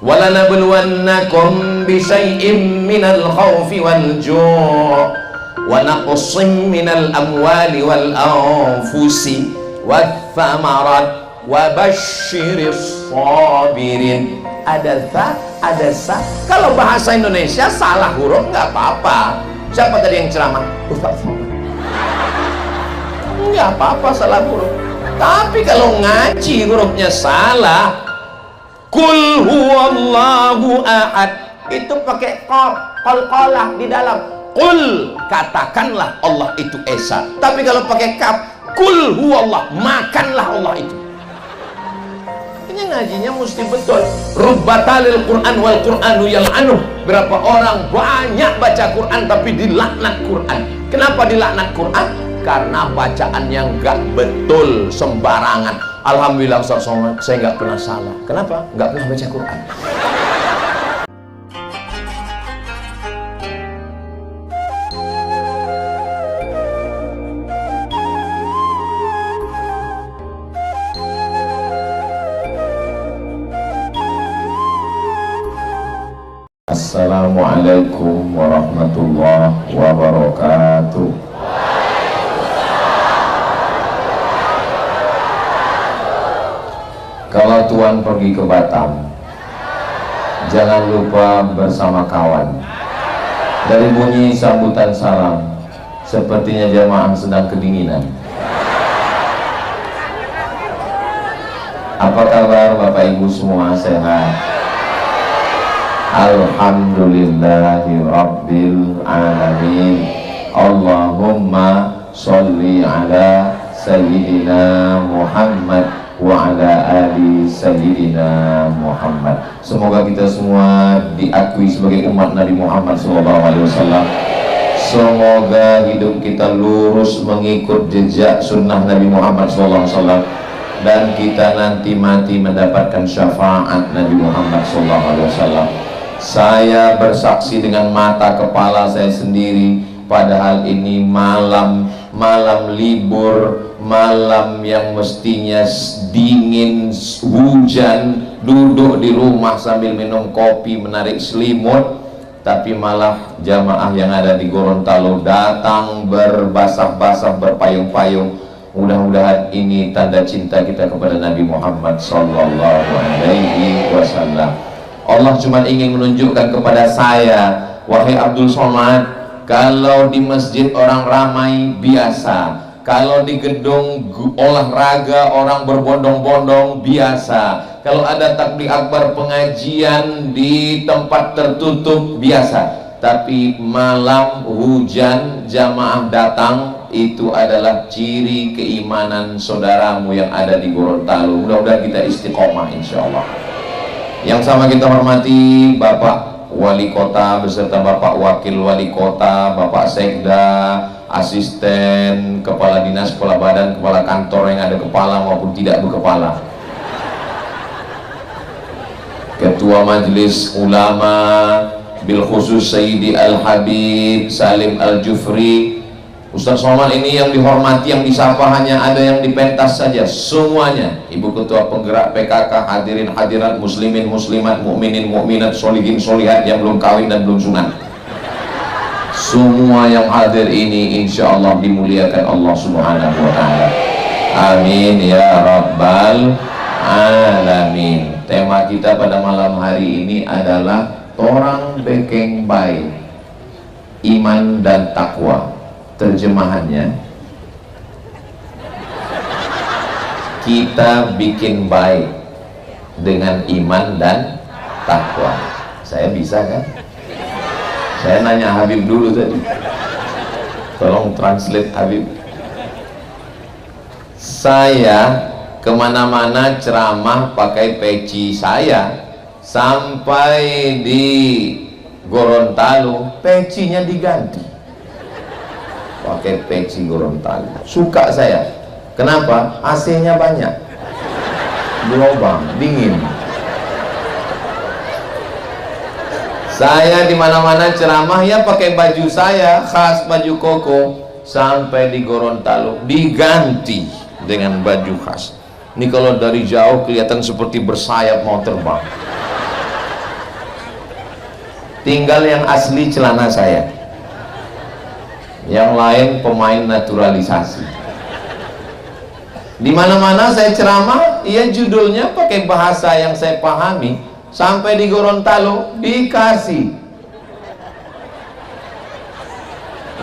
walanabluwannakum bisyai'im minal khawfi wal ju' wa naqsim minal amwali wal anfusi wath thamarat wa basyiris sabirin. Ada sa. Kalau bahasa Indonesia salah huruf nggak apa-apa. Siapa tadi yang ceramah? Ustaz Somad. Nggak apa-apa salah huruf. Tapi kalau ngaji hurufnya salah, kul huwallahu ahad, itu pakai qalqalah di dalam. Kul, katakanlah Allah itu esa. Tapi kalau pakai kaf, kul huwallah, makanlah Allah itu. Ini ngajinya mesti betul. Rubbatalil Quran wal Quranu yal'anuh. Berapa orang banyak baca Quran tapi dilaknat Quran. Kenapa dilaknat Quran? Karena bacaan yang gak betul, sembarangan. Alhamdulillah Ustaz Somad, saya gak pernah salah. Kenapa? Gak pernah baca Quran. Assalamualaikum warahmatullahi wabarakatuh. Kalau Tuan pergi ke Batam, jangan lupa bersama kawan. Dari bunyi sambutan salam, sepertinya jamaah sedang kedinginan. Apa kabar Bapak Ibu semua, sehat? Alhamdulillahi Rabbil Alamin. Allahumma sholli ala Sayyidina Muhammad wa ala ali Sayyidina Muhammad. Semoga kita semua diakui sebagai umat Nabi Muhammad SAW. Semoga hidup kita lurus mengikut jejak sunnah Nabi Muhammad SAW, dan kita nanti mati mendapatkan syafaat Nabi Muhammad SAW. Saya bersaksi dengan mata kepala saya sendiri, padahal ini malam libur, malam yang mestinya dingin, hujan, duduk di rumah sambil minum kopi, menarik selimut, tapi malah jamaah yang ada di Gorontalo datang berbasah-basah, berpayung-payung. Mudah-mudahan ini tanda cinta kita kepada Nabi Muhammad sallallahu alaihi wasallam. Allah cuma ingin menunjukkan kepada saya, wahai Abdul Somad, kalau di masjid orang ramai biasa, kalau di gedung olahraga orang berbondong-bondong biasa, kalau ada takbir akbar pengajian di tempat tertutup biasa, tapi malam hujan jamaah datang, itu adalah ciri keimanan saudaramu yang ada di Gorontalo. Mudah-mudahan kita istiqomah insyaallah. Yang sama kita hormati Bapak Wali Kota beserta Bapak Wakil Wali Kota, Bapak Sekda, asisten, kepala dinas, kepala badan, kepala kantor yang ada kepala maupun tidak berkepala, Ketua Majelis Ulama bil khusus Sayyidi Al-Habib Salim Al-Jufri. Ustaz Somad ini yang dihormati, yang disapa hanya ada yang dipentas saja, semuanya. Ibu Ketua Penggerak PKK, hadirin hadirat, muslimin muslimat, mukminin mukminat, solihin solihat yang belum kawin dan belum sunat, semua yang hadir ini insya Allah dimuliakan Allah Subhanahu wa ta'ala. Amin ya rabbal alamin. Tema kita pada malam hari ini adalah Torang Bekeng Baik, Iman dan Takwa. Terjemahannya, kita bikin baik dengan iman dan takwa. Saya bisa kan? Saya nanya Habib dulu tadi, tolong translate Habib. Saya kemana-mana ceramah pakai peci saya, sampai di Gorontalo pecinya diganti pakai peci Gorontalo. Suka saya. Kenapa? AC-nya banyak, berlubang, dingin. Saya di mana-mana ceramah ya pakai baju saya khas, baju koko, sampai di Gorontalo diganti dengan baju khas. Ini kalau dari jauh kelihatan seperti bersayap mau terbang. tinggal yang asli celana saya, yang lain pemain naturalisasi. Di mana-mana saya ceramah, ya judulnya pakai bahasa yang saya pahami. Sampai di Gorontalo dikasih.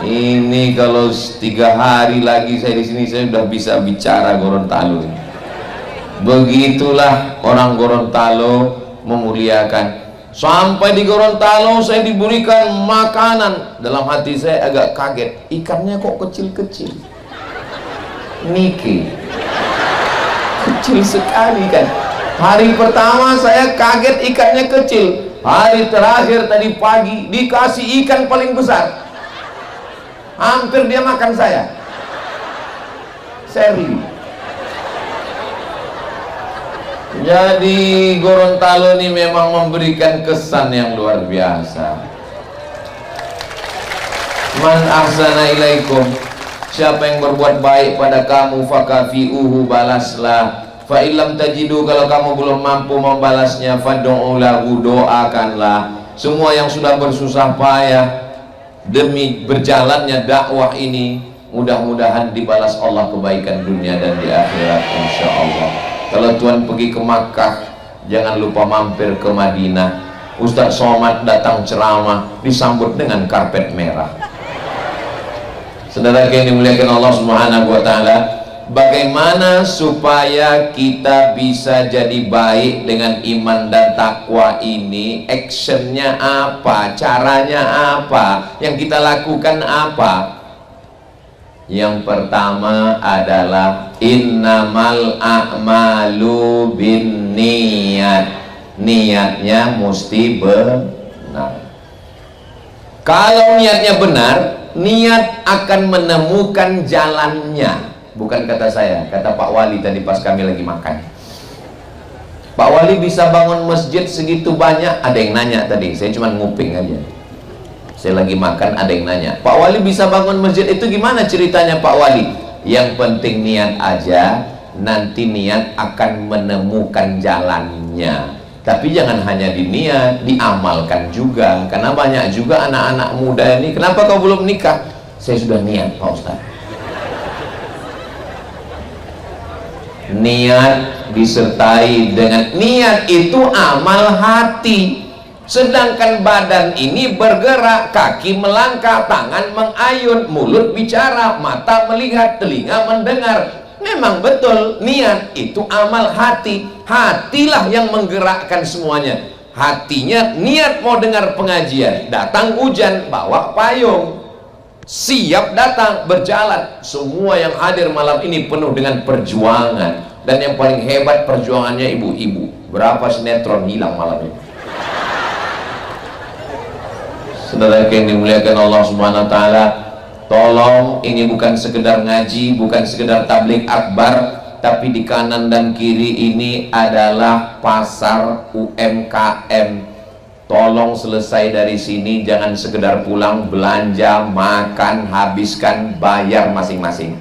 Ini kalau 3 hari lagi saya di sini, saya sudah bisa bicara Gorontalo. Begitulah orang Gorontalo memuliakan. Sampai di Gorontalo saya diberikan makanan. Dalam hati saya agak kaget, ikannya kok kecil-kecil. Nike, kecil sekali kan. Hari pertama saya kaget ikannya kecil. Hari terakhir tadi pagi dikasih ikan paling besar. Hampir dia makan saya. Seri. Jadi Gorontalo ini memang memberikan kesan yang luar biasa. Man ahsana ilaikum, siapa yang berbuat baik pada kamu, fakafi'uhu, balaslah. Fa illam tajidu, kalau kamu belum mampu membalasnya, fad'u lahu, doakanlah. Semua yang sudah bersusah payah demi berjalannya dakwah ini, mudah-mudahan dibalas Allah kebaikan dunia dan di akhirat insyaallah. Kalau Tuhan pergi ke Makkah, jangan lupa mampir ke Madinah. Ustaz Somad datang ceramah disambut dengan karpet merah. Saudara yang dimuliakan Allah Subhanahu wa taala, bagaimana supaya kita bisa jadi baik dengan iman dan takwa ini? Actionnya apa? Caranya apa? Yang kita lakukan apa? Yang pertama adalah innamal a'malu binniyat. Niatnya mesti benar. Kalau niatnya benar, niat akan menemukan jalannya. Bukan kata saya, kata Pak Wali tadi pas kami lagi makan. Pak Wali bisa bangun masjid segitu banyak. Ada yang nanya tadi, saya cuma nguping aja. Saya lagi makan, ada yang nanya, Pak Wali bisa bangun masjid itu gimana ceritanya Pak Wali? Yang penting niat aja, nanti niat akan menemukan jalannya. Tapi jangan hanya diniat, diamalkan juga. Karena banyak juga anak-anak muda ini, kenapa kau belum nikah? Saya sudah niat Pak Ustaz. Niat disertai dengan niat itu amal hati. Sedangkan badan ini bergerak, kaki melangkah, tangan mengayun, mulut bicara, mata melihat, telinga mendengar. Memang betul, niat itu amal hati. Hatilah yang menggerakkan semuanya. Hatinya niat mau dengar pengajian, datang hujan, bawa payung, siap datang, berjalan. Semua yang hadir malam ini penuh dengan perjuangan. Dan yang paling hebat perjuangannya ibu-ibu. Berapa sinetron hilang malam ini? Saudara yang dimuliakan Allah Subhanahu wa taala, tolong ini bukan sekedar ngaji, bukan sekedar tabligh akbar, tapi di kanan dan kiri ini adalah pasar UMKM. Tolong selesai dari sini, jangan sekedar pulang belanja, makan, habiskan, bayar masing-masing.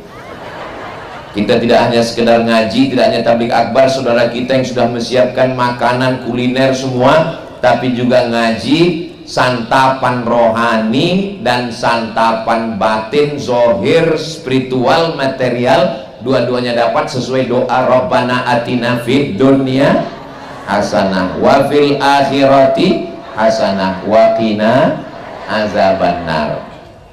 Kita tidak hanya sekedar ngaji, tidak hanya tabligh akbar, saudara kita yang sudah menyiapkan makanan kuliner semua, tapi juga ngaji, santapan rohani dan santapan batin, zohir, spiritual, material, dua-duanya dapat sesuai doa Rabbana atina fid dunya hasanah wa fil akhirati hasanah wa qina azabannar.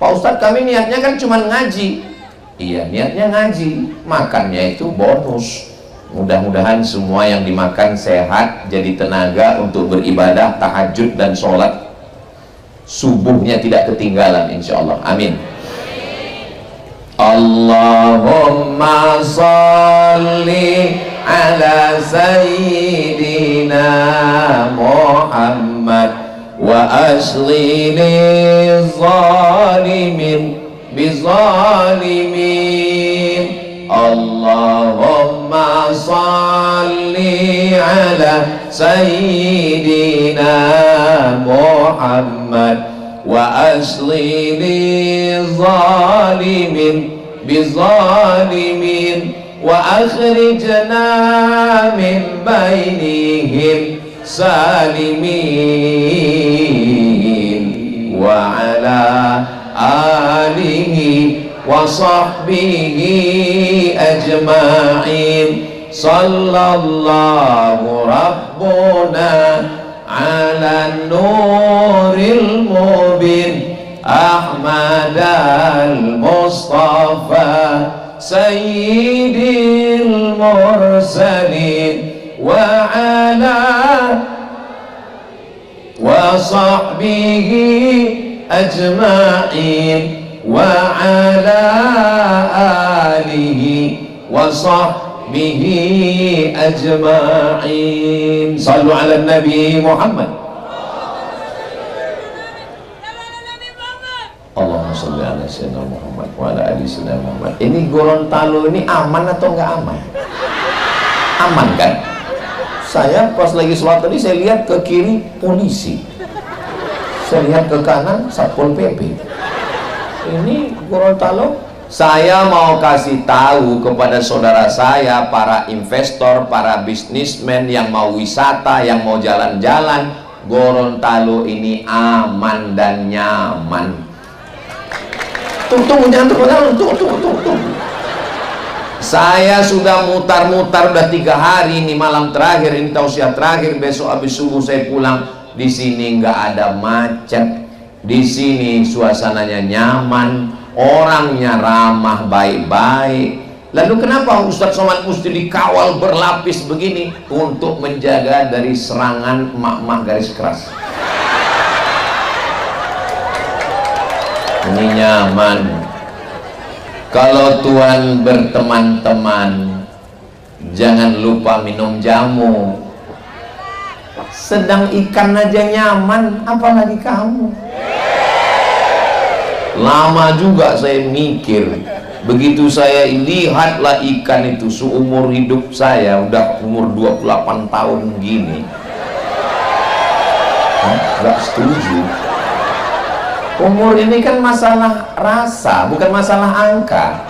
Pak Ustadz, kami niatnya kan cuma ngaji. Iya, niatnya ngaji, makannya itu bonus. Mudah-mudahan semua yang dimakan sehat, jadi tenaga untuk beribadah, tahajud dan sholat subuhnya tidak ketinggalan insyaallah. Amin. Allahumma salli ala sayyidina Muhammad wa asghili zalimin bizalimin. Allahumma salli ala sayyidina Muhammad wa asghili zalimin bizalimin wa akhrijna min bainihim salimin wa ala alihi wa sahbihi ajma'in. Sallallahu rabbuna ala nuril mubin Ahmad al-Mustafa sayyidil mursalin wa ala wa sahbihi ajma'in wa ala alihi wa sahbihi ajma'in. Sallu ala Nabi Muhammad. Allahumma sholli ala sayyidina Muhammad wa ala ali sayyidina Muhammad. Ini Gorontalo ini aman atau enggak aman? Aman kan? Saya pas lagi sholat tadi saya lihat ke kiri polisi, saya lihat ke kanan Satpol PP. Ini Gorontalo. Saya mau kasih tahu kepada saudara saya, para investor, para bisnismen yang mau wisata, yang mau jalan-jalan, Gorontalo ini aman dan nyaman. Tunggu, jangan tunggu. Saya sudah mutar-mutar udah 3 hari ini, malam terakhir ini tausiah terakhir, besok habis subuh saya pulang. Di sini nggak ada macet, di sini suasananya nyaman, orangnya ramah, baik-baik. Lalu kenapa Ustadz Somad mesti dikawal berlapis begini? Untuk menjaga dari serangan emak-emak garis keras. Ini nyaman. Kalau Tuhan berteman-teman, jangan lupa minum jamu. Sedang ikan aja nyaman, apalagi kamu. Lama juga saya mikir. Begitu saya lihatlah ikan itu, seumur hidup saya, udah umur 28 tahun gini, nggak setuju. Umur ini kan masalah rasa, bukan masalah angka.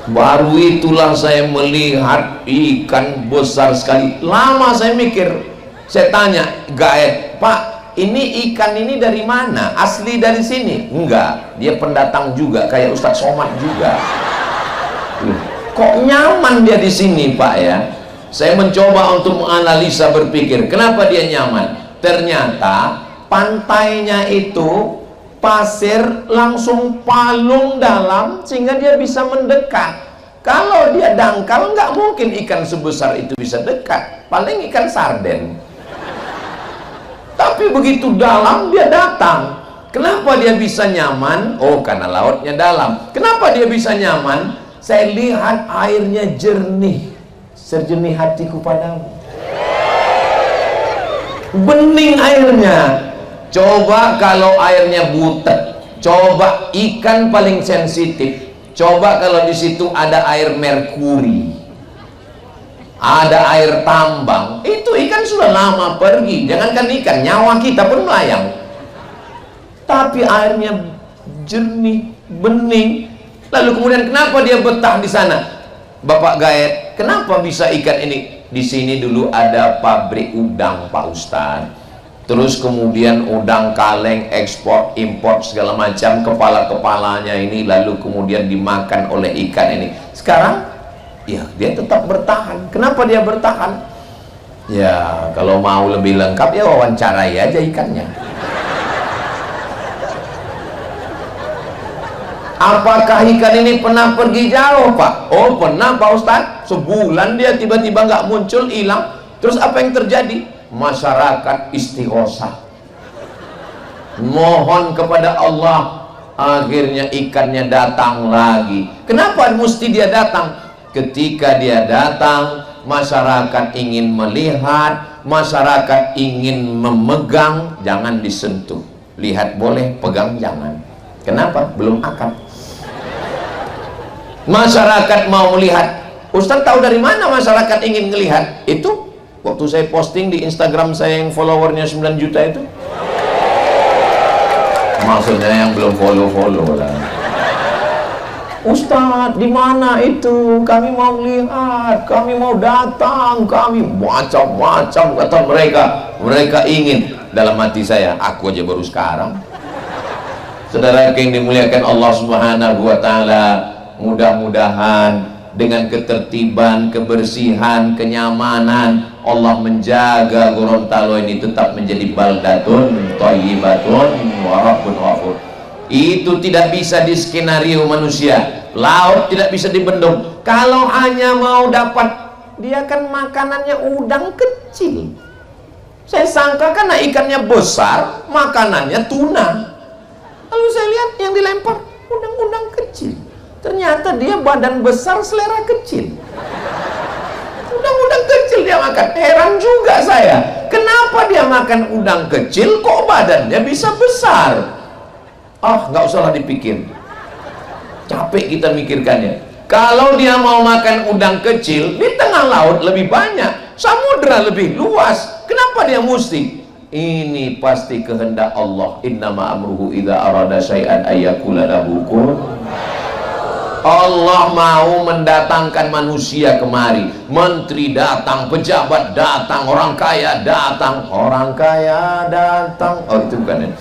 Baru itulah saya melihat ikan besar sekali. Lama saya mikir, saya tanya guide, Pak, ini ikan ini dari mana? Asli dari sini? Enggak, dia pendatang juga, kayak Ustadz Somad juga. Kok nyaman dia di sini, Pak ya? Saya mencoba untuk menganalisa, berpikir, kenapa dia nyaman? Ternyata pantainya itu pasir langsung palung dalam, sehingga dia bisa mendekat. Kalau dia dangkal, nggak mungkin ikan sebesar itu bisa dekat, paling ikan sarden. Tapi begitu dalam dia datang. Kenapa dia bisa nyaman? Oh, karena lautnya dalam. Kenapa dia bisa nyaman? Saya lihat airnya jernih, sejernih hatiku padamu. Bening airnya. Coba kalau airnya butek, coba ikan paling sensitif. Coba kalau di situ ada air merkuri, ada air tambang, itu ikan sudah lama pergi. Jangankan ikan, nyawa kita pun melayang. Tapi airnya jernih, bening. Lalu kemudian kenapa dia betah di sana? Bapak Gaet, kenapa bisa ikan ini? Di sini dulu ada pabrik udang, Pak Ustadz. Terus kemudian udang kaleng, ekspor, impor segala macam, kepala-kepalanya ini lalu kemudian dimakan oleh ikan ini. Sekarang, ya dia tetap bertahan. Kenapa dia bertahan? Ya, kalau mau lebih lengkap ya wawancarai aja ikannya. Apakah ikan ini pernah pergi jauh, Pak? Oh, pernah, Pak Ustadz. Sebulan dia tiba-tiba nggak muncul, hilang. Terus apa yang terjadi? Masyarakat istighosah, mohon kepada Allah, akhirnya ikannya datang lagi. Kenapa mesti dia datang? Ketika dia datang, masyarakat ingin melihat, masyarakat ingin memegang, jangan disentuh. Lihat boleh, pegang jangan. Kenapa? Belum akad. Masyarakat mau melihat. Ustaz tahu dari mana masyarakat ingin melihat? Itu waktu saya posting di Instagram saya yang followernya 9 juta itu. Maksudnya yang belum follow lah. Ustadz, di mana itu? Kami mau lihat, kami mau datang, kami macam-macam kata mereka. Mereka ingin. Dalam hati saya, aku aja baru sekarang. Saudara yang dimuliakan Allah Subhanahu wa taala, mudah-mudahan dengan ketertiban, kebersihan, kenyamanan Allah menjaga Gorontalo ini tetap menjadi baldatun thayyibatun wa rabbun ghafur. Itu tidak bisa diskenario manusia. Laut tidak bisa dibendung. Kalau hanya mau dapat, dia kan makanannya udang kecil. Saya sangka karena ikannya besar, makanannya tuna. Lalu saya lihat yang dilempar udang-udang kecil. Ternyata dia badan besar, selera kecil. Udang-udang kecil dia makan. Heran juga saya, kenapa dia makan udang kecil kok badannya bisa besar? Nggak usah lah dipikir, capek kita mikirkannya. Kalau dia mau makan udang kecil, di tengah laut lebih banyak, samudra lebih luas, kenapa dia mesti? Ini pasti kehendak Allah. Innama amruhu idza arada syai'an ayyakula lahu kun. Allah mau mendatangkan manusia kemari. Menteri datang, pejabat datang, orang kaya datang. Orang kaya datang. Oh, itu bukan ya?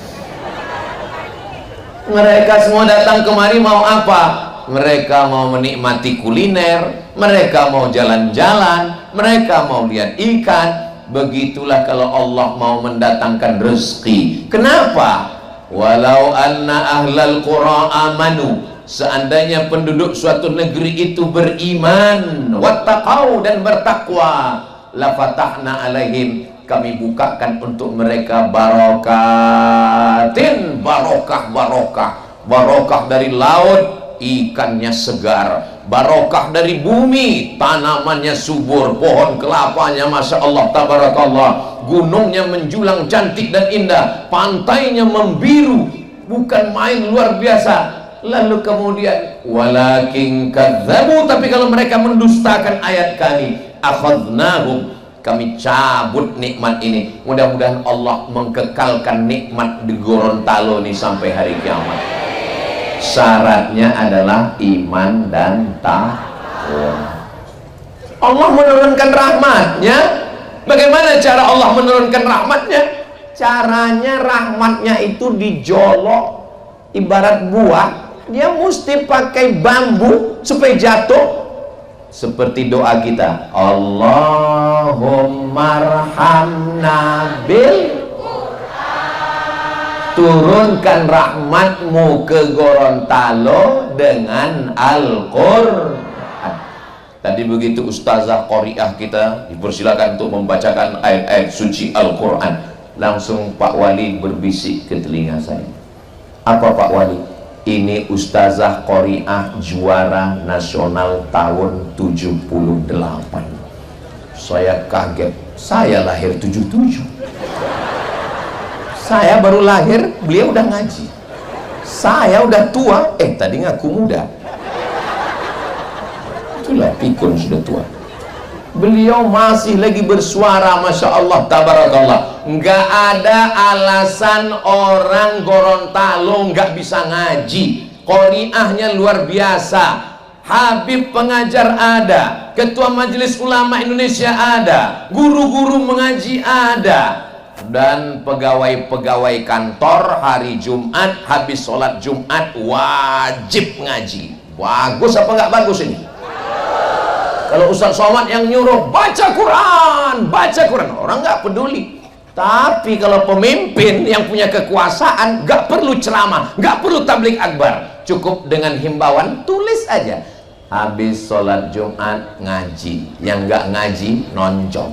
Mereka semua datang kemari mau apa? Mereka mau menikmati kuliner, mereka mau jalan-jalan, mereka mau lihat ikan. Begitulah kalau Allah mau mendatangkan rezeki. Kenapa? Walau anna ahlal qura amanu, seandainya penduduk suatu negeri itu beriman, wattaqau dan bertakwa, la fatahna alaihim, kami bukakan untuk mereka barokatin, barokah dari laut, ikannya segar, barokah dari bumi, tanamannya subur, pohon kelapanya masya Allah tabarakallah, gunungnya menjulang cantik dan indah, pantainya membiru, bukan main luar biasa. Lalu kemudian walakin kadzabu, tapi kalau mereka mendustakan ayat kami, akhadnahum, kami cabut nikmat ini. Mudah-mudahan Allah mengkekalkan nikmat di Gorontalo ini sampai hari kiamat. Syaratnya adalah iman dan takwa. Allah menurunkan rahmatnya. Bagaimana cara Allah menurunkan rahmatnya? Caranya rahmatnya itu dijolok. Ibarat buah, dia mesti pakai bambu supaya jatuh. Seperti doa kita, Allahumma arhamna bil Qur'an, turunkan rahmatmu ke Gorontalo dengan Al-Qur'an. Tadi begitu ustazah qoriah kita dipersilakan untuk membacakan ayat-ayat suci Al-Qur'an, langsung Pak Wali berbisik ke telinga saya. Apa Pak Wali? Ini ustazah qoriah juara nasional tahun 78. Saya kaget, saya lahir 77. Saya baru lahir, beliau udah ngaji. Saya udah tua, tadi ngaku muda. Itulah pikun sudah tua. Beliau masih lagi bersuara, masya Allah tabarakallah. Nggak ada alasan orang Gorontalo nggak bisa ngaji. Qoriahnya luar biasa. Habib pengajar ada, Ketua Majelis Ulama Indonesia ada, guru-guru mengaji ada, dan pegawai-pegawai kantor hari Jumat habis sholat Jumat wajib ngaji. Bagus apa nggak bagus ini? Kalau Ustaz Somad yang nyuruh baca Quran, orang nggak peduli. Tapi kalau pemimpin yang punya kekuasaan, nggak perlu ceramah, nggak perlu tabligh akbar, cukup dengan himbauan, tulis aja. Habis sholat Jumat ngaji, yang nggak ngaji nonjok.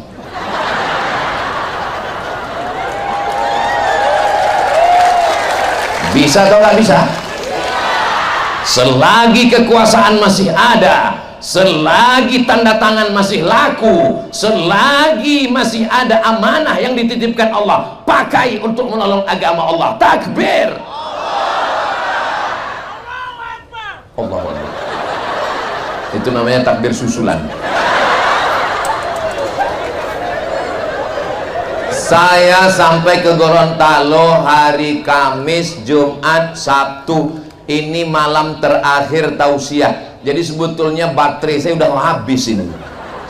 Bisa atau nggak bisa? Selagi kekuasaan masih ada, selagi tanda tangan masih laku, selagi masih ada amanah yang dititipkan Allah, pakai untuk menolong agama Allah. Takbir. Allah. Itu namanya takbir susulan. Saya sampai ke Gorontalo hari Kamis, Jumat, Sabtu. ini malam terakhir tausiah. Jadi sebetulnya baterai saya udah habis ini.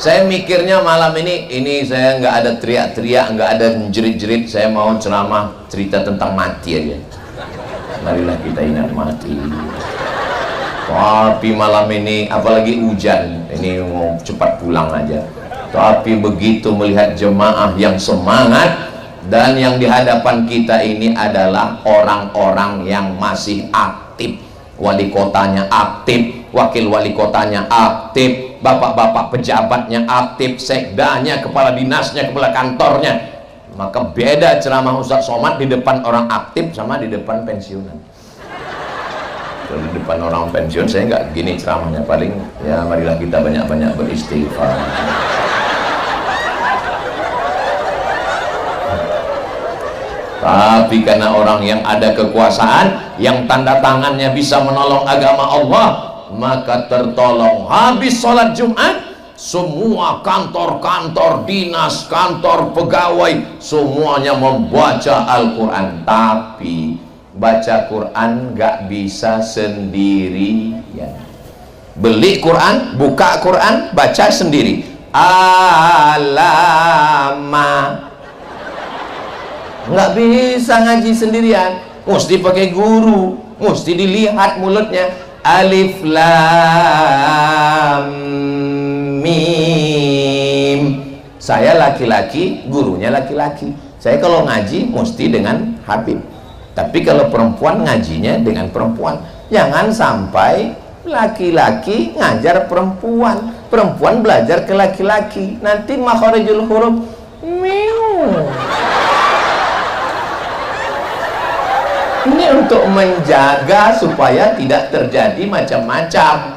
Saya mikirnya malam ini saya nggak ada teriak-teriak, nggak ada jerit-jerit. Saya mau ceramah cerita tentang mati aja. Marilah kita ingat mati. Tapi malam ini apalagi hujan, ini mau cepat pulang aja. Tapi begitu melihat jemaah yang semangat, dan yang di hadapan kita ini adalah orang-orang yang masih aktif. Wali kotanya aktif, wakil wali kotanya aktif, bapak-bapak pejabatnya aktif, sekdanya, kepala dinasnya, kepala kantornya. Maka beda ceramah Ustadz Somad di depan orang aktif sama di depan pensiunan. Kalau di depan orang pensiun saya nggak gini ceramahnya, paling ya marilah kita banyak-banyak beristighfar. Tapi karena orang yang ada kekuasaan, yang tanda tangannya bisa menolong agama Allah, maka tertolong. Habis sholat Jumat, semua kantor-kantor dinas, kantor pegawai, semuanya membaca Al-Quran. Tapi baca Quran nggak bisa sendirian. Beli Quran, buka Quran, baca sendiri. Alama. Nggak bisa ngaji sendirian, mesti pakai guru, mesti dilihat mulutnya. Alif lam mim. Saya laki-laki, gurunya laki-laki. Saya kalau ngaji mesti dengan Habib. Tapi kalau perempuan ngajinya dengan perempuan. Jangan sampai laki-laki ngajar perempuan, perempuan belajar ke laki-laki. Nanti makharijul huruf miu. Ini untuk menjaga supaya tidak terjadi macam-macam.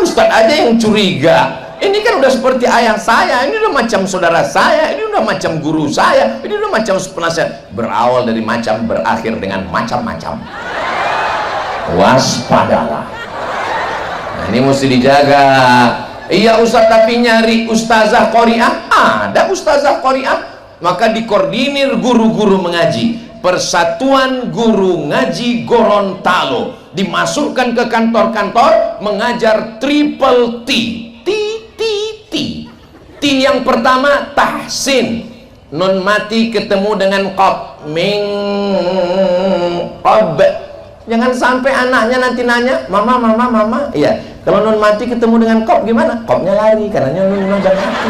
Ustadz aja yang curiga. Ini kan udah seperti ayah saya, ini udah macam saudara saya, ini udah macam guru saya, ini udah macam penasihat. Berawal dari macam, berakhir dengan macam-macam. Waspadalah. Nah, ini mesti dijaga. Iya Ustadz, tapi nyari ustazah Qori'ah. Ada ustazah Qori'ah. Maka dikoordinir guru-guru mengaji. Persatuan Guru Ngaji Gorontalo dimasukkan ke kantor-kantor mengajar triple T. T yang pertama tahsin, nun mati ketemu dengan qab, ming qab. Jangan sampai anaknya nanti nanya, mama. Iya, kalau nun mati ketemu dengan qab gimana? Qabnya lari, karenanya nun udah mati.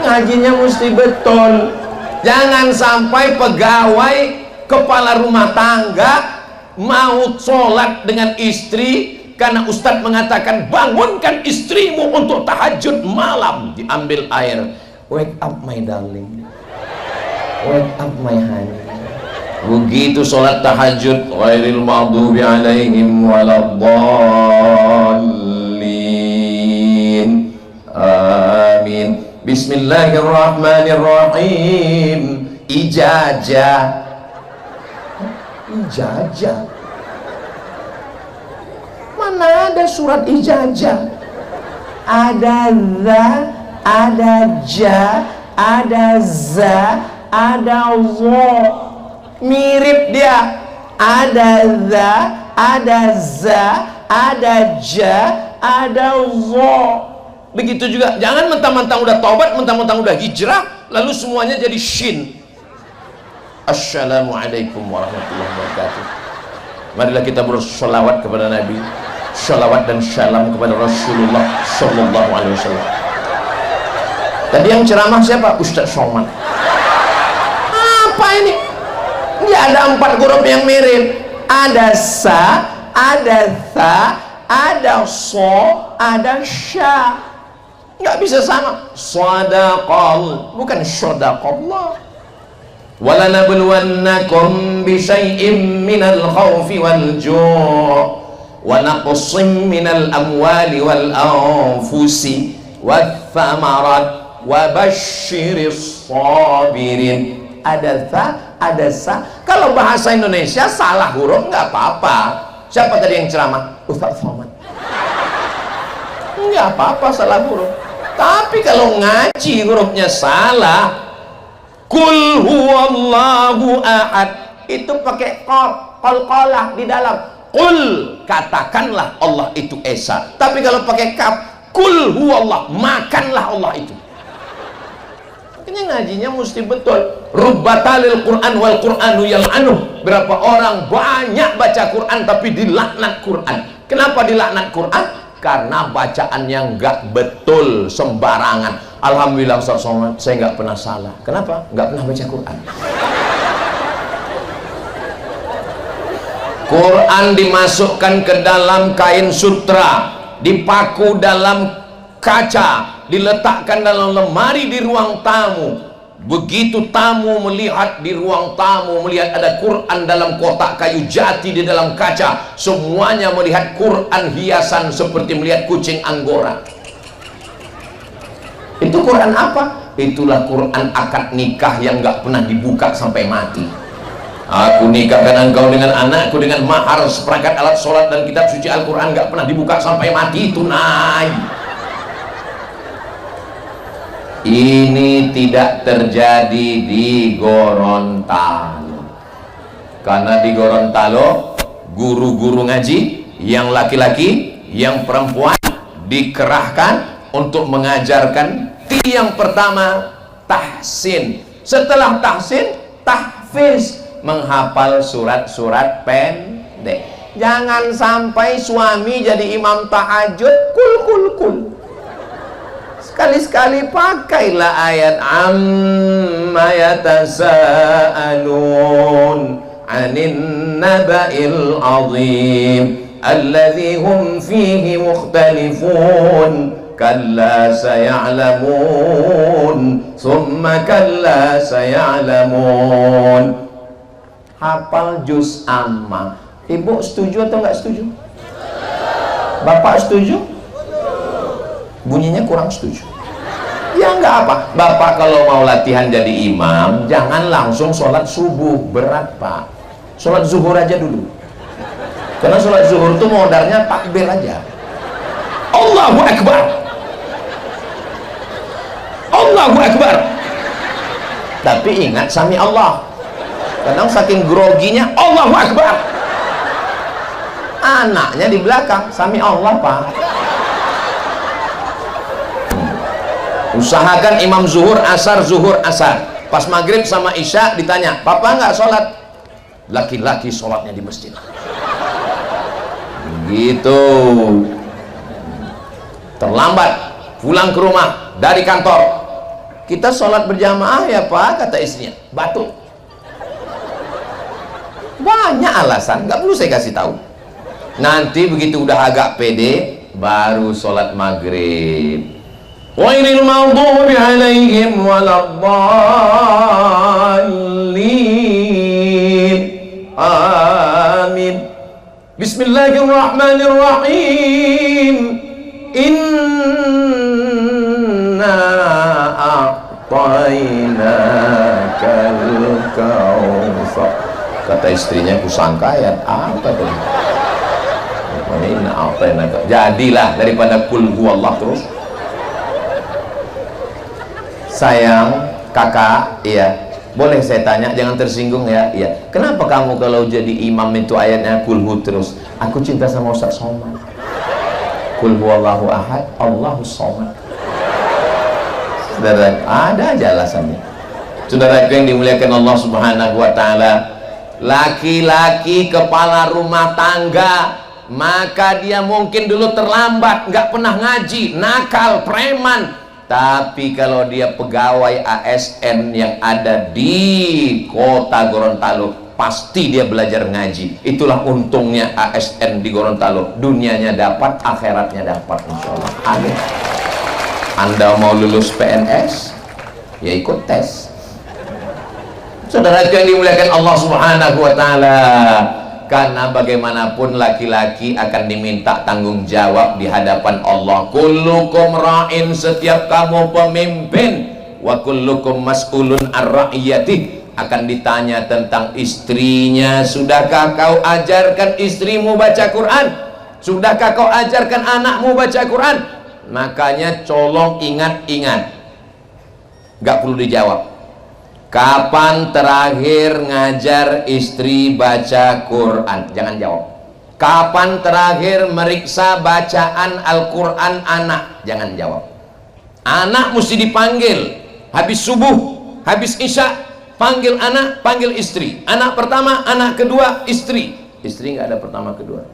Ngajinya mesti betul. Jangan sampai pegawai kepala rumah tangga mau sholat dengan istri karena Ustadz mengatakan bangunkan istrimu untuk tahajud malam, diambil air, wake up my darling, wake up my honey. Begitu sholat tahajud, ghairil maghdubi alaihim waladdallin, amin. Bismillahirrahmanirrahim. Ijazah. Mana ada surat ijazah? Ada za, ada ja, ada za, ada zo. Mirip dia. Ada za, ada za, ada ja, ada zo. Begitu juga, jangan mentang-mentang udah taubat, mentang-mentang udah hijrah, lalu semuanya jadi shin. Assalamualaikum warahmatullahi wabarakatuh. Marilah kita bersolawat kepada Nabi, salawat dan salam kepada Rasulullah Sallallahu Alaihi Wasallam. Tadi yang ceramah siapa? Ustadz Somad. Apa ini? Dia ada 4 huruf yang mirip. Ada sa, ada tha, ada so, ada sya. Nggak bisa sama. Sadaqal, bukan sadaqallah. Walanabluwannakum bisyai'im minal khawfi wal ju' wa naqsim minal amwali wal anfusi wath thamarat wa basyiris sabirin. Ada tha, ada sa. Kalau bahasa Indonesia salah huruf nggak apa-apa. Siapa tadi yang ceramah? Ustadz Somad. Nggak apa-apa salah huruf. Tapi kalau ngaji hurufnya salah, kul huwallahu ahad, itu pakai qalqalah di dalam. Qul, katakanlah Allah itu esa. Tapi kalau pakai kaf, kul huwallah, makanlah Allah itu. Makanya ngajinya mesti betul. Rubbatalil Quran wal Quranu yal'anuh. Berapa orang banyak baca Quran tapi dilaknat Quran. Kenapa dilaknat Quran? Karena bacaan yang enggak betul, sembarangan. Alhamdulillah Ustaz Somad, saya nggak pernah salah. Kenapa? Nggak pernah baca Quran. Quran dimasukkan ke dalam kain sutra, dipaku dalam kaca, diletakkan dalam lemari di ruang tamu. Begitu tamu melihat di ruang tamu, melihat ada Quran dalam kotak kayu jati di dalam kaca, semuanya melihat Quran hiasan seperti melihat kucing Anggora. Itu Quran apa? Itulah Quran akad nikah yang nggak pernah dibuka sampai mati. Aku nikahkan engkau dengan anakku dengan mahar seperangkat alat sholat dan kitab suci Al-Quran, nggak pernah dibuka sampai mati. Tunai. Ini tidak terjadi di Gorontalo. Karena di Gorontalo guru-guru ngaji yang laki-laki, yang perempuan dikerahkan untuk mengajarkan. Yang pertama tahsin, setelah tahsin tahfiz, menghafal surat-surat pendek. Jangan sampai suami jadi imam tahajud kul. Sekali-sekali pakailah ayat amma yatasaalun 'anin naba'il 'azim alladzi hum fihi mukhtalifun. Kalla saya'lamun summa kalla saya'lamun. Hafal juz amma. Ibu setuju atau nggak setuju? Bapak setuju? Bunyinya kurang setuju. Ya nggak apa. Bapak kalau mau latihan jadi imam, jangan langsung sholat subuh, berat Pak. Sholat zuhur aja dulu. Karena sholat zuhur itu modalnya takbir aja. Allahu Akbar, Allahu Akbar. Tapi ingat sami Allah. Kadang saking groginya Allahu Akbar, anaknya di belakang sami Allah Pak. Usahakan imam zuhur asar, zuhur asar. Pas maghrib sama isya ditanya, Papa nggak sholat? Laki-laki sholatnya di masjid. Gitu. Terlambat pulang ke rumah dari kantor, kita sholat berjamaah ya Pak, kata istrinya. Batuk. Banyak alasan, nggak perlu saya kasih tahu. Nanti begitu udah agak pede, baru sholat maghrib. Ghairil maghdubi alaihim waladdallin. Amin. Bismillahirrahmanirrahim. Inna a'tainakal kautsar. Kata istrinya, kusangka ayat apa tuh? Inna a'tainaka. Jadilah daripada kul huwallah terus. Sayang, kakak, iya. Boleh saya tanya, jangan tersinggung ya. Iya. Kenapa kamu kalau jadi imam itu ayatnya kulhu terus? Aku cinta sama Ustaz Somad. Kul huwallahu ahad, Allahus somad. Saudara, ada aja alasannya. Saudaraku yang dimuliakan Allah Subhanahu wa taala, laki-laki kepala rumah tangga, maka dia mungkin dulu terlambat, nggak pernah ngaji, nakal, preman. Tapi kalau dia pegawai ASN yang ada di kota Gorontalo, pasti dia belajar ngaji. Itulah untungnya ASN di Gorontalo. Dunianya dapat, akhiratnya dapat, insya Allah. Amin. Anda mau lulus PNS, ya ikut tes. Saudara yang dimuliakan Allah Subhanahu wa taala, karena bagaimanapun laki-laki akan diminta tanggung jawab di hadapan Allah. Kullukum ra'in, setiap kamu pemimpin, wa kullukum mas'ulun ar-ra'iyati, akan ditanya tentang istrinya. Sudahkah kau ajarkan istrimu baca Quran? Sudahkah kau ajarkan anakmu baca Quran? Makanya colong ingat-ingat, gak perlu dijawab. Kapan terakhir ngajar istri baca Quran? Jangan jawab. Kapan terakhir meriksa bacaan Al-Quran anak? Jangan jawab. Anak mesti dipanggil habis subuh, habis isya, panggil anak, panggil istri. Anak pertama, anak kedua, istri. Istri nggak ada pertama kedua.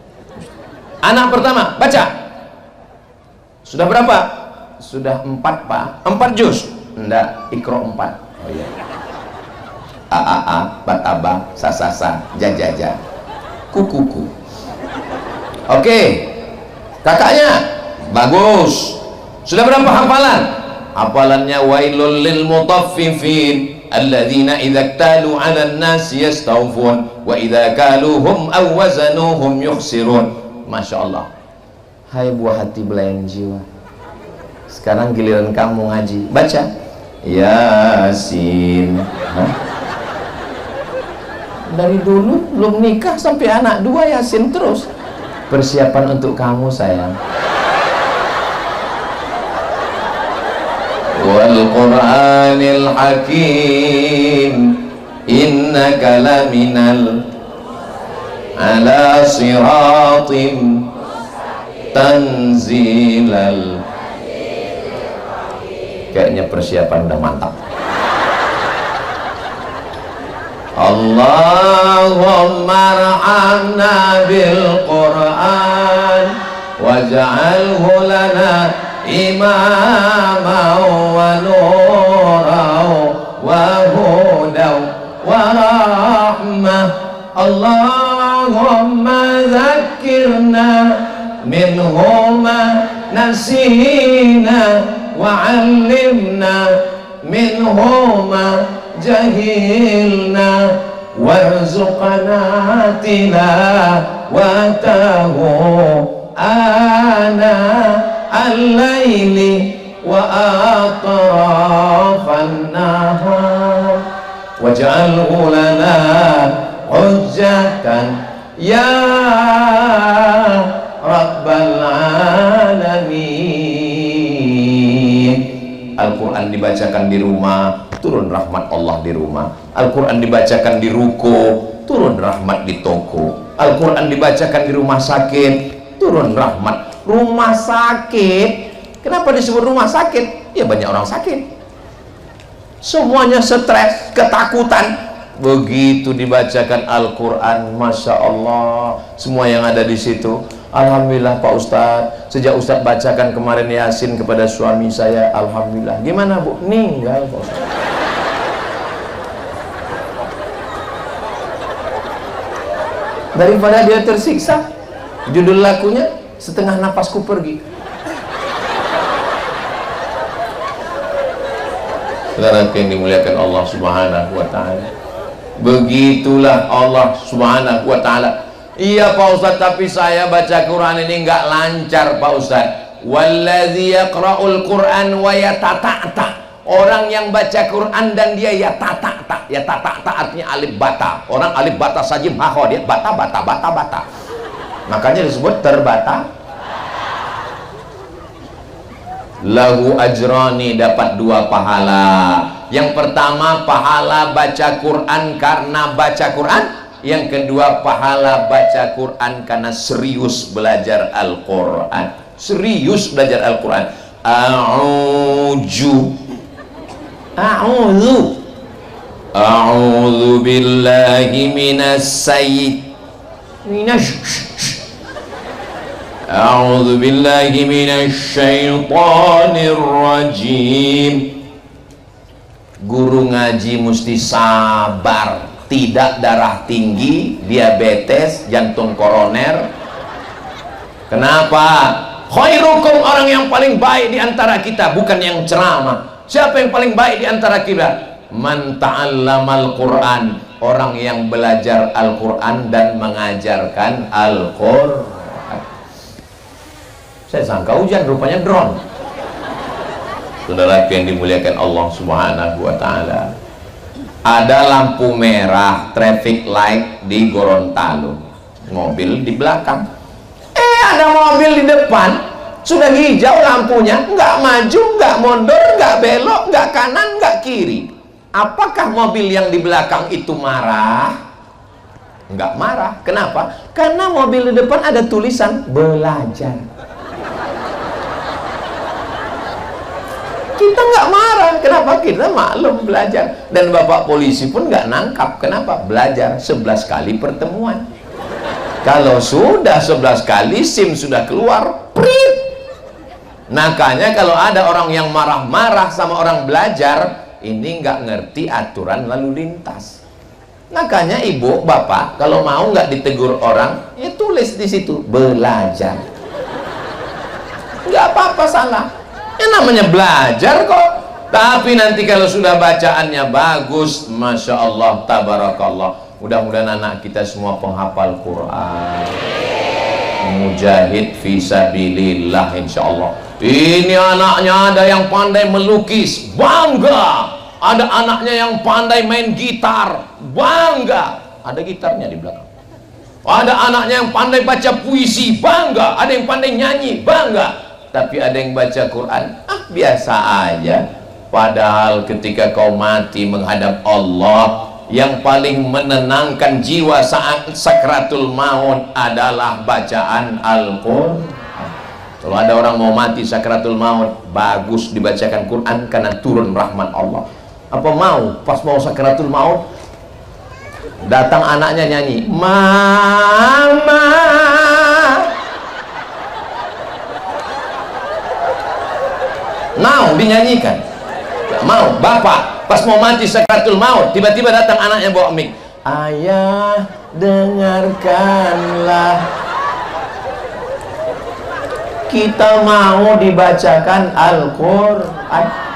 Anak pertama baca. Sudah berapa? Sudah 4 pak. 4 juz. Enggak, Iqra 4. Oh iya. A, bataba, sasasa, jajaja, kukuku. Oke, kakaknya bagus. Sudah berapa hafalan? Hafalannya wailul lil mutaffifin alladzina idza iktalu 'alan nasi yastawfun wa idza kaluhum aw wazanuhum yukhsirun. Masya Allah. Hai buah hati belayan jiwa, sekarang giliran kamu ngaji. Baca Yasin. Dari dulu belum nikah sampai anak 2 Yasin terus. Persiapan untuk kamu sayang. Wal Qur'anil Hakim innaka laminal ala siratim tanzilal. Kayaknya persiapan udah mantap. Allahumma arhamna bil Qur'an waj'alhu lana imaman wa nuran wa hudan wa rahmah. Allahumma zakkirna minhu ma nasina wa 'allimna minhu ma jahilna warzuqna tilawatahu ana al-laili wa atrafan nahar waj'alhu lana hujjatan ya rabbal alamin. Al-Quran dibacakan di rumah, turun rahmat Allah di rumah. Al-Quran dibacakan di ruko, turun rahmat di toko. Al-Quran dibacakan di rumah sakit, turun rahmat. Rumah sakit, kenapa disebut rumah sakit? Ya banyak orang sakit, semuanya stres, ketakutan. Begitu dibacakan Al-Quran, Masya Allah, semua yang ada di situ. Alhamdulillah Pak Ustadz, sejak Ustadz bacakan kemarin Yasin kepada suami saya, Alhamdulillah. Gimana Bu? Ninggal Pak Ustadz. Daripada dia tersiksa, judul lagunya Setengah Napasku Pergi. Saudara yang dimuliakan Allah Subhanahu wa Ta'ala, begitulah Allah Subhanahu wa Ta'ala. Iya Pak Ustadz, tapi saya baca Quran ini nggak lancar Pak Ustadz. Walladzi yaqra'ul Quran wa yatata'ta. Orang yang baca Quran dan dia yatata'ta. Yatata'ta artinya alif bata. Orang alif bata saja maho, dia bata. Makanya disebut terbata. Lahu ajrani, dapat 2 pahala. Yang pertama pahala baca Quran karena baca Quran. Yang kedua pahala baca Quran karena serius belajar Al-Quran. Serius belajar Al-Quran. A'udzu billahi A'udzu billahi minasyaitonir rajim. Guru ngaji mesti sabar. Tidak darah tinggi, diabetes, jantung koroner. Kenapa? Khairukum, orang yang paling baik di antara kita, bukan yang ceramah. Siapa yang paling baik di antara kita? Man ta'allamal Qur'an, orang yang belajar Al-Quran dan mengajarkan Al-Quran. Saya sangka hujan, rupanya drone. Saudara yang dimuliakan Allah Subhanahu wa Ta'ala, ada lampu merah traffic light di Gorontalo, mobil di belakang, ada mobil di depan sudah hijau lampunya, nggak maju, nggak mundur, nggak belok, nggak kanan, nggak kiri. Apakah mobil yang di belakang itu marah? Enggak marah. Kenapa? Karena mobil di depan ada tulisan belajar. Kita nggak marah. Kenapa? Kita maklum belajar. Dan bapak polisi pun nggak nangkap. Kenapa? Belajar 11 kali pertemuan. Kalau sudah 11 kali SIM sudah keluar, prit. Makanya kalau ada orang yang marah-marah sama orang belajar, ini nggak ngerti aturan lalu lintas. Makanya ibu, bapak, kalau mau nggak ditegur orang, ya tulis di situ belajar. Nggak apa-apa salah. Ya namanya belajar kok. Tapi nanti kalau sudah bacaannya bagus, masya Allah, tabarakallah. Mudah-mudahan anak kita semua penghafal Quran, mujahid fisabilillah, insya Allah. Ini anaknya ada yang pandai melukis, bangga. Ada anaknya yang pandai main gitar, bangga. Ada gitarnya di belakang. Ada anaknya yang pandai baca puisi, bangga. Ada yang pandai nyanyi, bangga. Tapi ada yang baca Quran, biasa aja. Padahal ketika kau mati menghadap Allah, yang paling menenangkan jiwa saat sakratul maut adalah bacaan Al-Quran. Kalau ada orang mau mati sakratul maut, bagus dibacakan Quran karena turun rahmat Allah. Apa mau pas mau sakratul maut datang anaknya nyanyi, mama, mau dinyanyikan? Gak mau. Bapak pas mau mati sakratul maut, tiba-tiba datang anaknya bawa mic, ayah dengarkanlah, kita mau dibacakan Al-Quran.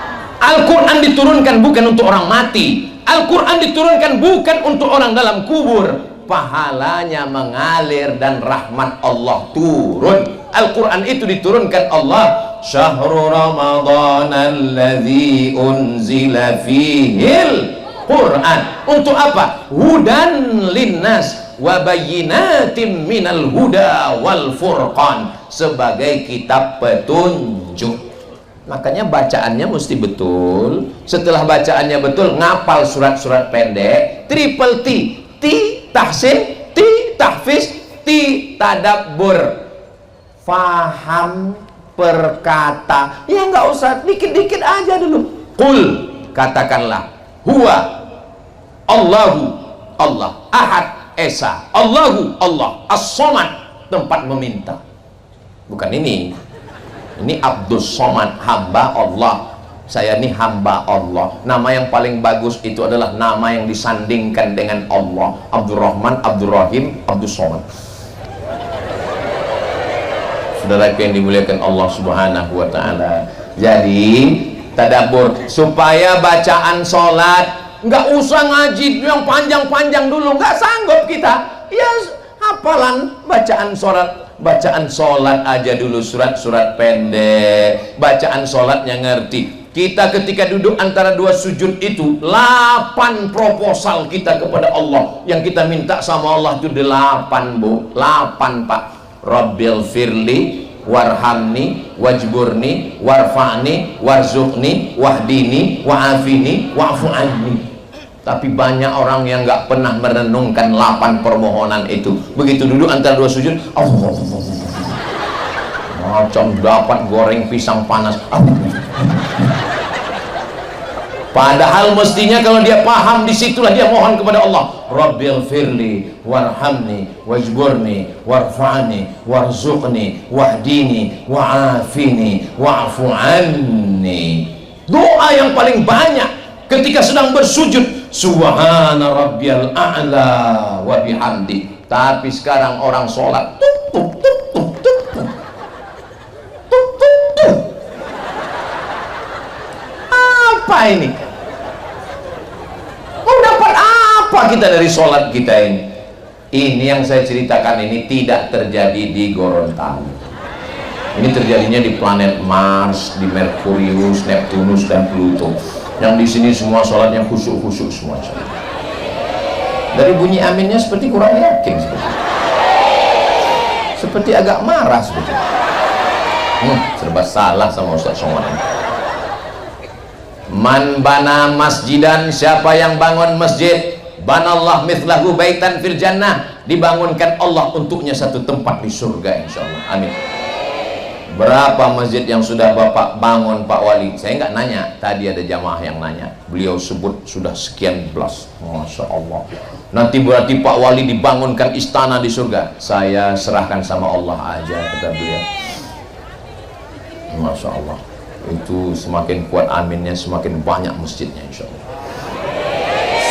Al-Quran diturunkan bukan untuk orang mati. Al-Quran diturunkan bukan untuk orang dalam kubur. Pahalanya mengalir dan rahmat Allah turun. Al-Quran itu diturunkan Allah, syahrul Ramadan alladzi unzila fihil Quran. Untuk apa? Hudan linnas wa bayyinatin minal huda wal furqan. Sebagai kitab petunjuk. Makanya bacaannya mesti betul. Setelah bacaannya betul, ngapal surat-surat pendek, triple T. T tahsin, T tahfiz, T tadabbur. Faham perkata. Ya nggak usah, dikit-dikit aja dulu. Qul, katakanlah, huwa Allahu Allah, ahad esa, Allahu Allah, as-somad, tempat meminta. Bukan ini Abdus Somad, hamba Allah. Saya ini hamba Allah. Nama yang paling bagus itu adalah nama yang disandingkan dengan Allah. Abdurrahman, Abdurrahim, Abdus Somad. Saudara yang dimuliakan Allah Subhanahu wa ta'ala. Jadi tadabbur supaya bacaan sholat nggak usah ngaji yang panjang-panjang dulu, nggak sanggup kita. Ya hafalan bacaan sholat aja dulu, surat-surat pendek, bacaan sholatnya ngerti. Kita ketika duduk antara dua sujud itu 8 proposal kita kepada Allah. Yang kita minta sama Allah itu 8 bu, 8 pak. Rabbil firli warhamni wajburni warfa'ni warzuqni wahdini wa'afini wa'fu anni. Tapi banyak orang yang nggak pernah merenungkan 8 permohonan itu. Begitu duduk antara dua sujud, Allah, macam dapat goreng pisang panas. Padahal mestinya kalau dia paham, disitulah dia mohon kepada Allah. Rabbil firli warhamni wajburni warfa'ni warzuqni wahdini wa'afini wa'fu anni. Doa yang paling banyak ketika sedang bersujud, subhana rabbiyal a'la wa bihamdi. Tapi sekarang orang sholat apa ini? Mau dapat apa kita dari sholat kita ini? Ini yang saya ceritakan ini tidak terjadi di Gorontalo. Ini terjadinya di planet Mars, di Merkurius, Neptunus dan Pluto. Yang di sini semua sholatnya khusyuk-khusyuk semua. Dari bunyi aminnya seperti kurang yakin, seperti agak marah seperti. Serba salah sama Ustaz Somad. Man bana masjidan, siapa yang bangun masjid, banallah mithlahu baitan fil jannah, dibangunkan Allah untuknya satu tempat di surga insyaallah. Amin. Berapa masjid yang sudah Bapak bangun Pak Wali? Saya nggak nanya, tadi ada jamaah yang nanya, beliau sebut sudah sekian belas. Masya Allah. Nanti berarti Pak Wali dibangunkan istana di surga. Saya serahkan sama Allah aja, kata beliau. Masya Allah. Itu semakin kuat aminnya, semakin banyak masjidnya insya Allah.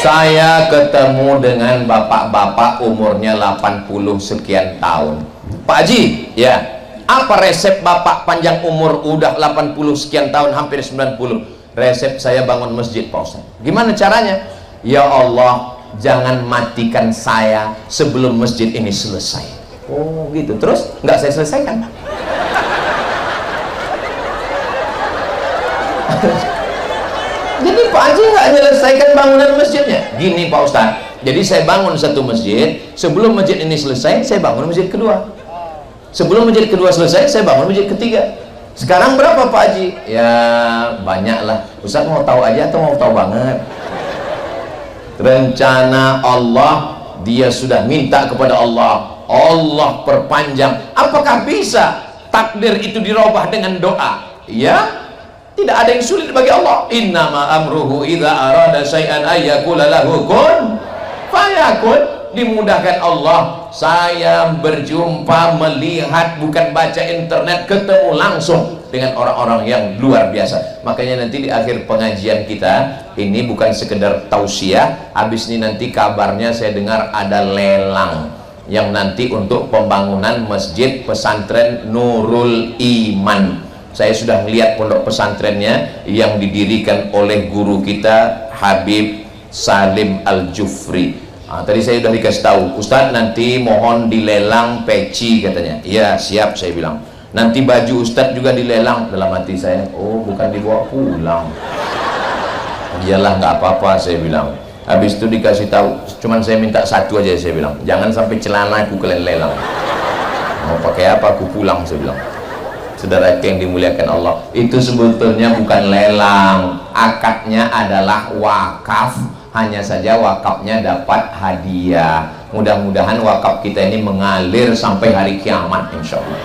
Saya ketemu dengan bapak-bapak umurnya 80 sekian tahun. Pak Haji, ya, apa resep Bapak panjang umur udah 80 sekian tahun, hampir 90? Resep saya bangun masjid Pak Ustaz. Gimana caranya? Ya Allah, jangan matikan saya sebelum masjid ini selesai. Oh gitu. Terus nggak saya selesaikan. Jadi Pak Haji nggak menyelesaikan bangunan masjidnya. Gini Pak Ustaz, jadi saya bangun satu masjid, sebelum masjid ini selesai saya bangun masjid kedua, sebelum masjid kedua selesai saya bangun masjid ketiga. Sekarang berapa Pak Haji? Ya banyak lah. Ustaz mau tahu aja atau mau tahu banget? Rencana Allah, dia sudah minta kepada Allah, Allah perpanjang. Apakah bisa takdir itu dirubah dengan doa? Ya, tidak ada yang sulit bagi Allah. Innama amruhu idza arada syai'an ayyakula lahu kun fayakun. Dimudahkan Allah. Saya berjumpa, melihat, bukan baca internet, ketemu langsung dengan orang-orang yang luar biasa. Makanya nanti di akhir pengajian kita ini bukan sekedar tausiah, habis ini nanti kabarnya saya dengar ada lelang yang nanti untuk pembangunan masjid pesantren Nurul Iman. Saya sudah melihat pondok pesantrennya yang didirikan oleh guru kita Habib Salim Al-Jufri. Tadi saya sudah dikasih tahu, Ustadz nanti mohon dilelang peci katanya. Iya siap, saya bilang. Nanti baju Ustadz juga dilelang. Dalam hati saya, oh bukan dibawa pulang. Iyalah nggak apa-apa, saya bilang. Habis itu dikasih tahu, cuman saya minta satu aja, saya bilang. Jangan sampai celana aku kalian lelang. Mau pakai apa aku pulang, saya bilang. Saudara yang dimuliakan Allah, itu sebetulnya bukan lelang, akadnya adalah wakaf. Hanya saja wakafnya dapat hadiah. Mudah-mudahan wakaf kita ini mengalir sampai hari kiamat insya Allah.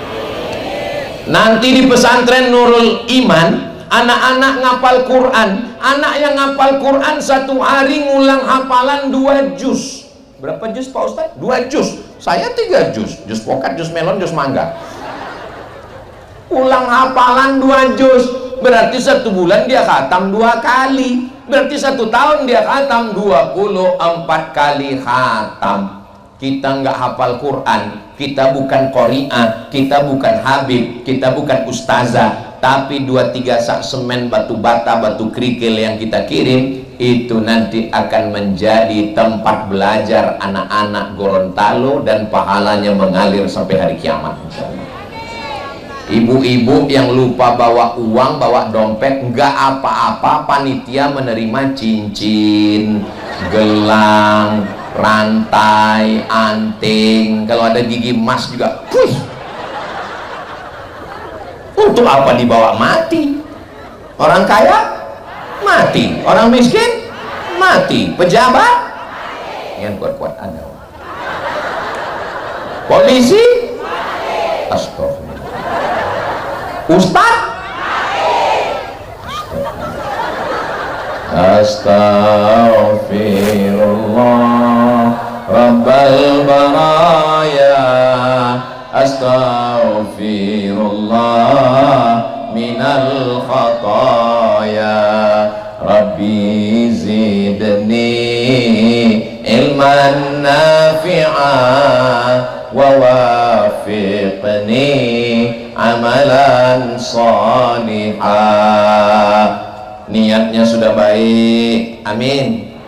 Nanti di pesantren Nurul Iman, anak-anak ngapal Quran. Anak yang ngapal Quran satu hari ngulang hafalan 2 juz. Berapa juz Pak Ustaz? 2 juz. Saya 3 juz. Juz pokat, juz melon, juz mangga. Ulang hafalan 2 juz. Berarti 1 bulan dia khatam 2 kali. Berarti 1 tahun dia khatam 24 kali khatam. Kita nggak hafal Quran, kita bukan qori'ah, kita bukan habib, kita bukan ustazah, tapi 2-3 sak semen, batu bata, batu kerikil yang kita kirim itu nanti akan menjadi tempat belajar anak-anak Gorontalo dan pahalanya mengalir sampai hari kiamat. Ibu-ibu yang lupa bawa uang, bawa dompet, nggak apa-apa, panitia menerima cincin, gelang, rantai, anting, kalau ada gigi emas juga. Untuk apa dibawa? Mati. Orang kaya mati, orang miskin mati, pejabat yang kuat-kuat ada, polisi astagfirullah, ustaz astaghfirullah rabbal baraya astaghfirullah minal khataya rabbi zidni ilman nafi'ah wa wafiqni amalan salihah. Niatnya sudah baik, amin.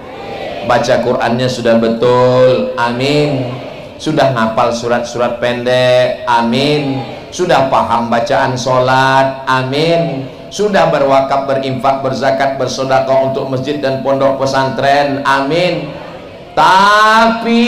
Baca Qurannya sudah betul, amin. Sudah ngapal surat-surat pendek, amin. Sudah paham bacaan sholat, amin. Sudah berwakaf, berinfak, berzakat, bersedekah untuk masjid dan pondok pesantren, amin. Tapi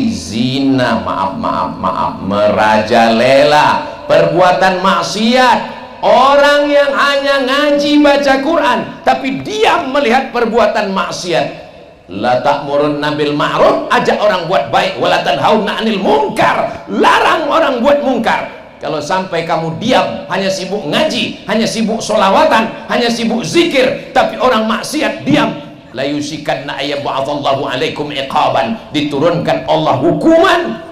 zina, maaf, merajalela, perbuatan maksiat, Orang yang hanya ngaji baca Quran tapi diam melihat perbuatan maksiat. La ta'murunna bil ma'ruf, ajak orang buat baik, wala tanhauna 'anil munkar, larang orang buat mungkar. Kalau sampai kamu diam, hanya sibuk ngaji, hanya sibuk sholawatan, hanya sibuk zikir, tapi orang maksiat diam, la yusikanna ayyab'atsallahu 'alaikum iqaban, diturunkan Allah hukuman,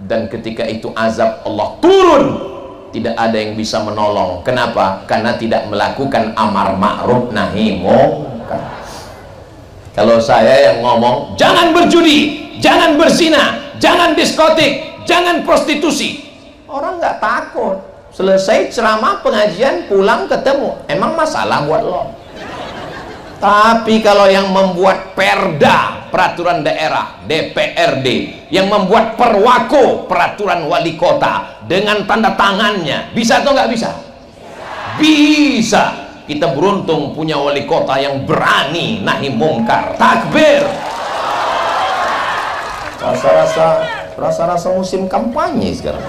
dan ketika itu azab Allah turun, tidak ada yang bisa menolong. Kenapa? Karena tidak melakukan amar ma'ruf nahi munkar. Kalau saya yang ngomong jangan berjudi, jangan berzina, jangan diskotik, jangan prostitusi, orang nggak takut. Selesai ceramah pengajian pulang ketemu, emang masalah buat lo. Tapi kalau yang membuat perda, peraturan daerah, DPRD, yang membuat perwako, peraturan wali kota, dengan tanda tangannya, bisa atau nggak bisa? Bisa. Kita beruntung punya wali kota yang berani nahi mungkar. Takbir. Rasa-rasa musim kampanye sekarang.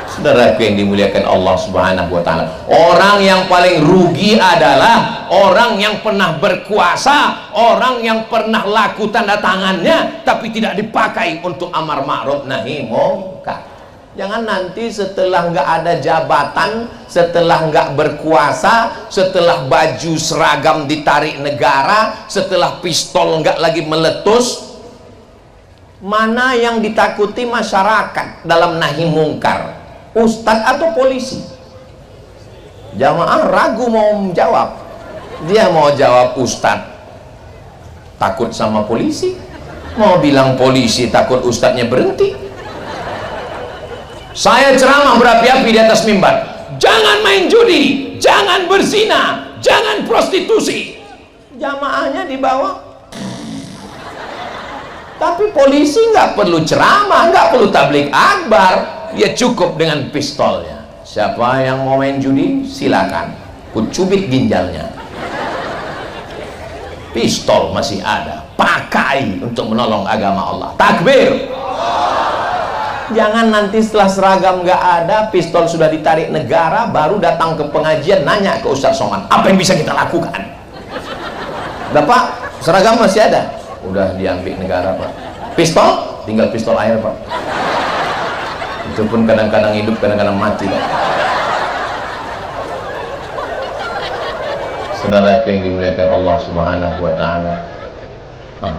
Saudaraku yang dimuliakan Allah Subhanahu wa taala, orang yang paling rugi adalah orang yang pernah berkuasa, orang yang pernah laku tanda tangannya tapi tidak dipakai untuk amar ma'ruf nahi munkar. Jangan nanti setelah nggak ada jabatan, setelah nggak berkuasa, setelah baju seragam ditarik negara, setelah pistol nggak lagi meletus, mana yang ditakuti masyarakat dalam nahi mungkar? Ustadz atau polisi? Jamaah ragu mau menjawab. Dia mau jawab ustadz, takut sama polisi, mau bilang polisi takut ustadznya berhenti. Saya ceramah berapi-api di atas mimbar, jangan main judi, jangan berzina, jangan prostitusi. Jamaahnya di bawah. Tapi polisi nggak perlu ceramah, nggak perlu tablik akbar, dia cukup dengan pistolnya. Siapa yang mau main judi silakan, ku cubit ginjalnya. Pistol masih ada, pakai untuk menolong agama Allah. Takbir. Jangan nanti setelah seragam nggak ada, pistol sudah ditarik negara, baru datang ke pengajian nanya ke Ustaz Somad, apa yang bisa kita lakukan? Bapak, seragam masih ada? Udah diambil negara Pak. Pistol? Tinggal pistol air Pak. Itu pun kadang-kadang hidup, kadang-kadang mati Pak. Saudara yang dimuliakan Allah Subhanahu wa taala.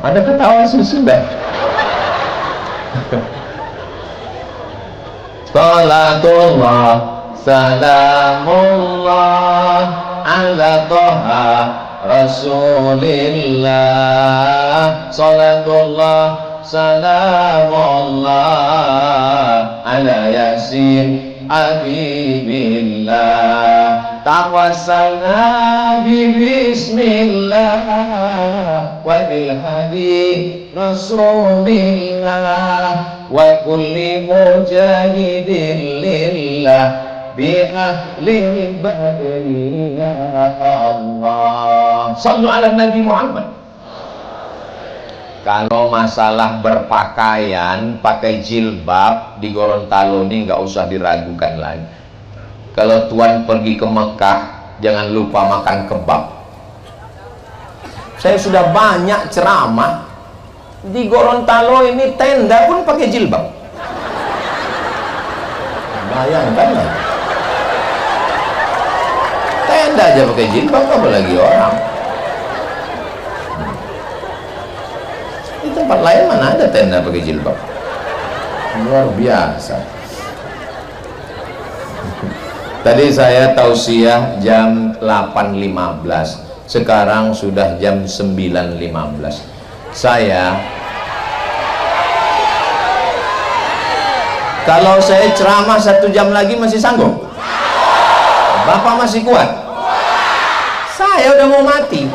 Ada ketawa sudah. Salatullah salamullah ala toha Rasulillah. Salatullah salamullah ala Yasin Habibillah. Tawassalna bismillah wa bil hadi Rasulillah wa kulli mujahidin lillah bi ahli badrillah. Allah sallu ala Nabi Muhammad. Kalau masalah berpakaian, pakai jilbab di Gorontalo ini nggak usah diragukan lagi. Kalau tuan pergi ke Mekah, jangan lupa makan kebab. Saya sudah banyak ceramah di Gorontalo ini, tenda pun pakai jilbab. Bayangkan lah, tenda aja pakai jilbab, apalagi orang. Di tempat lain mana ada tenda pakai jilbab? Luar biasa. Tadi saya tausiah jam 8.15, sekarang sudah jam 9.15. Kalau saya ceramah 1 jam lagi masih sanggup? Bapak masih kuat? Saya udah mau mati.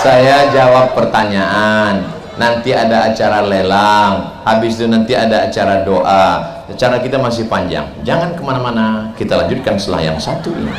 Saya jawab pertanyaan, nanti ada acara lelang, habis itu nanti ada acara doa. Acara kita masih panjang, jangan kemana-mana, kita lanjutkan setelah yang satu ini.